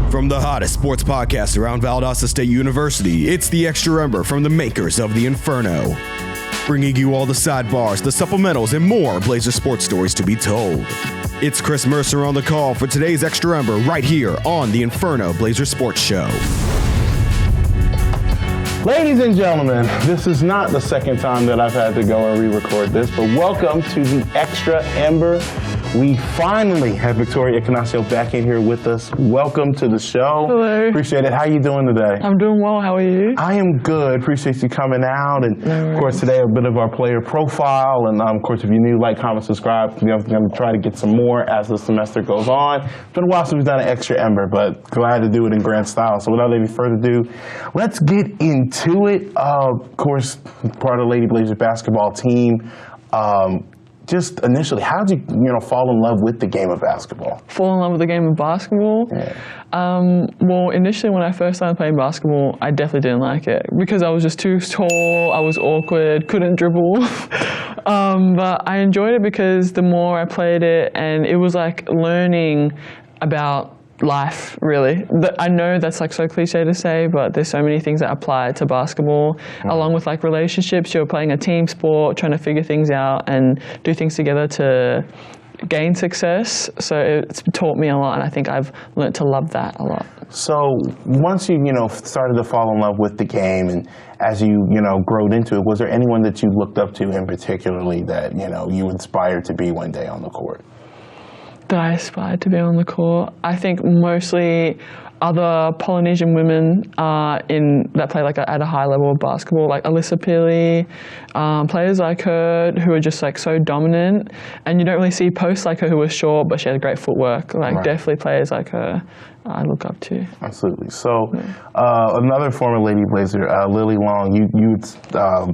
From the hottest sports podcast around Valdosta State University, it's the Extra Ember from the makers of the Inferno. Bringing you all the sidebars, the supplementals, and more Blazer sports stories to be told. It's Chris Mercer on the call for today's Extra Ember right here on the Inferno Blazer Sports Show. Ladies and gentlemen, this is not the second time that I've had to go and re-record this, but welcome to the Extra Ember. We finally have Victoria Ikenasio back in here with us. Welcome to the show. Hello. Appreciate it. How are you doing today? I'm doing well. How are you? I am good. Appreciate you coming out. And of course, today a bit of our player profile. And of course, if you're new, like, comment, subscribe. We're going to try to get some more as the semester goes on. It's been a while since we've done an Extra Ember, but glad to do it in grand style. So without any further ado, let's get into it. Of course, part of the Lady Blazers basketball team. Just initially, how did you fall in love with the game of basketball? Fall in love with the game of basketball? Yeah. Well, initially when I first started playing basketball, I definitely didn't like it because I was just too tall, I was awkward, couldn't dribble. But I enjoyed it because the more I played it, and it was like learning about life, really. I know that's like so cliche to say, but there's so many things that apply to basketball, along with like relationships. You're playing a team sport, trying to figure things out and do things together to gain success. So it's taught me a lot, and I think I've learned to love that a lot. So once you started to fall in love with the game, and as you growed into it, was there anyone that you looked up to in particularly that you inspired to be one day on the court? That I aspired to be on the court. I think mostly other Polynesian women that play like at a high level of basketball, like Alyssa Pili, players like her who are just like so dominant, and you don't really see posts like her who are short, but she has great footwork. Like definitely players like her I look up to. Absolutely. So another former Lady Blazer, Lily Long, you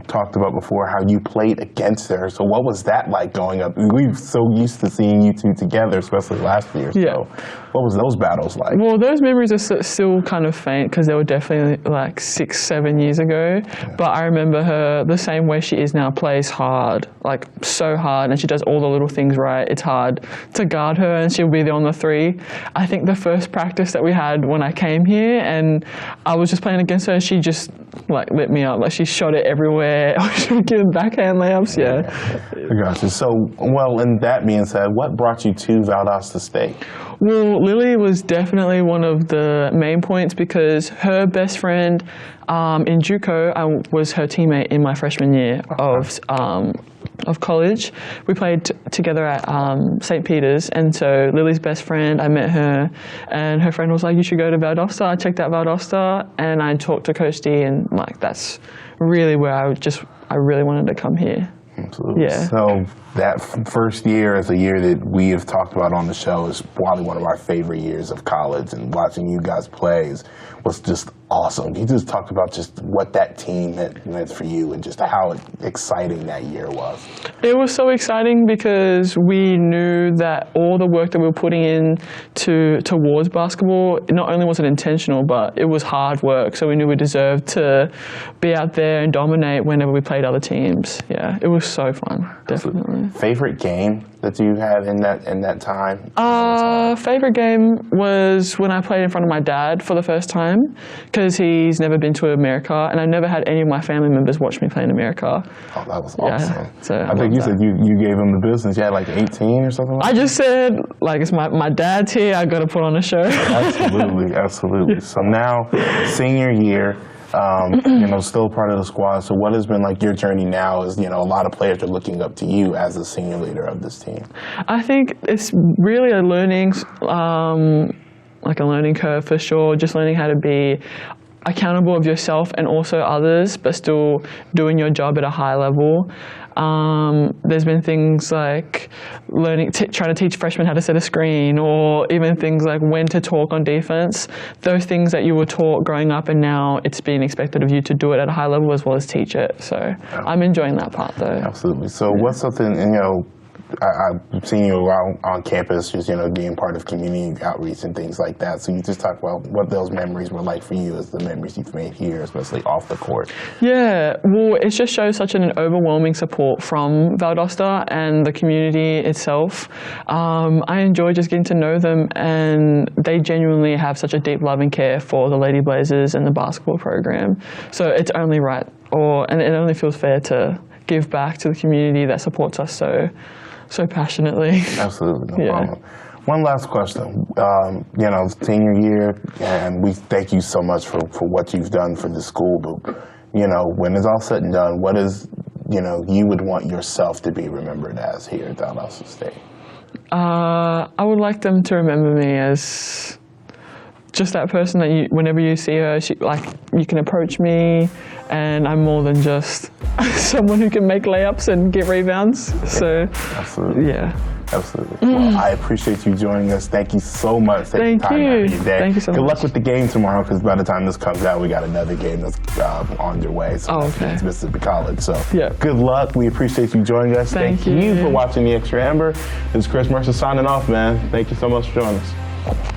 talked about before how you played against her. So what was that like going up? We're so used to seeing you two together, especially last year. Yeah. So what was those battles like? Well, those memories are still kind of faint because they were definitely like 6-7 years ago. Yeah. But I remember her the same way she is now, plays hard, like so hard, and she does all the little things right. It's hard to guard her, and she'll be there on the three. I think the first practice that we had when I came here and I was just playing against her, she just like lit me up. Like she shot it everywhere. She would give backhand layups. Yeah. I got you. So, well, and that being said, what brought you to Valdosta State? Well, Lily was definitely one of the main points because her best friend in JUCO, I was her teammate in my freshman year of college. We played together at St. Peter's, and so Lily's best friend, I met her, and her friend was like, you should go to Valdosta. I checked out Valdosta, and I talked to Coach D, and like that's really where I really wanted to come here. Absolutely. Yeah. So that first year is a year that we have talked about on the show is probably one of our favorite years of college, and watching you guys play was just awesome. Can you just talk about just what that team meant for you and just how exciting that year was? It was so exciting because we knew that all the work that we were putting in towards basketball, not only was it intentional, but it was hard work. So we knew we deserved to be out there and dominate whenever we played other teams. Yeah, it was so fun, definitely. Favorite game that you had in that time? Favorite game was when I played in front of my dad for the first time because he's never been to America, and I never had any of my family members watch me play in America. Oh, that was awesome. Yeah, so I think you said you gave him the business. You had like 18 or something like that? I just said, like, it's my dad's here, I got to put on a show. Absolutely, absolutely. So now, senior year, still part of the squad. So what has been like your journey now is, a lot of players are looking up to you as the senior leader of this team. I think it's really a learning curve for sure, just learning how to be accountable of yourself and also others, but still doing your job at a high level. There's been things like trying to teach freshmen how to set a screen, or even things like when to talk on defense. Those things that you were taught growing up, and now it's being expected of you to do it at a high level as well as teach it. So I'm enjoying that part though. Absolutely. So what's something, I've seen you around on campus, just, being part of community outreach and things like that. So you just talk about what those memories were like for you as the memories you've made here, especially off the court. Yeah, well, it just shows such an overwhelming support from Valdosta and the community itself. I enjoy just getting to know them, and they genuinely have such a deep love and care for the Lady Blazers and the basketball program. So it's only right, and it only feels fair to give back to the community that supports us so passionately. Absolutely, no problem. One last question. Senior year, and we thank you so much for what you've done for the school, but, when it's all said and done, what is, you would want yourself to be remembered as here at Valdosta State? I would like them to remember me as just that person that whenever you see her, you can approach me, and I'm more than just someone who can make layups and get rebounds. So, absolutely. Yeah. Absolutely. Well, I appreciate you joining us. Thank you so much. Thank you. Thank you so much. Good luck with the game tomorrow, because by the time this comes out, we got another game that's on your way. So it's Mississippi College. So good luck. We appreciate you joining us. Thank you for watching the Extra Ember. This is Chris Mercer signing off, man. Thank you so much for joining us.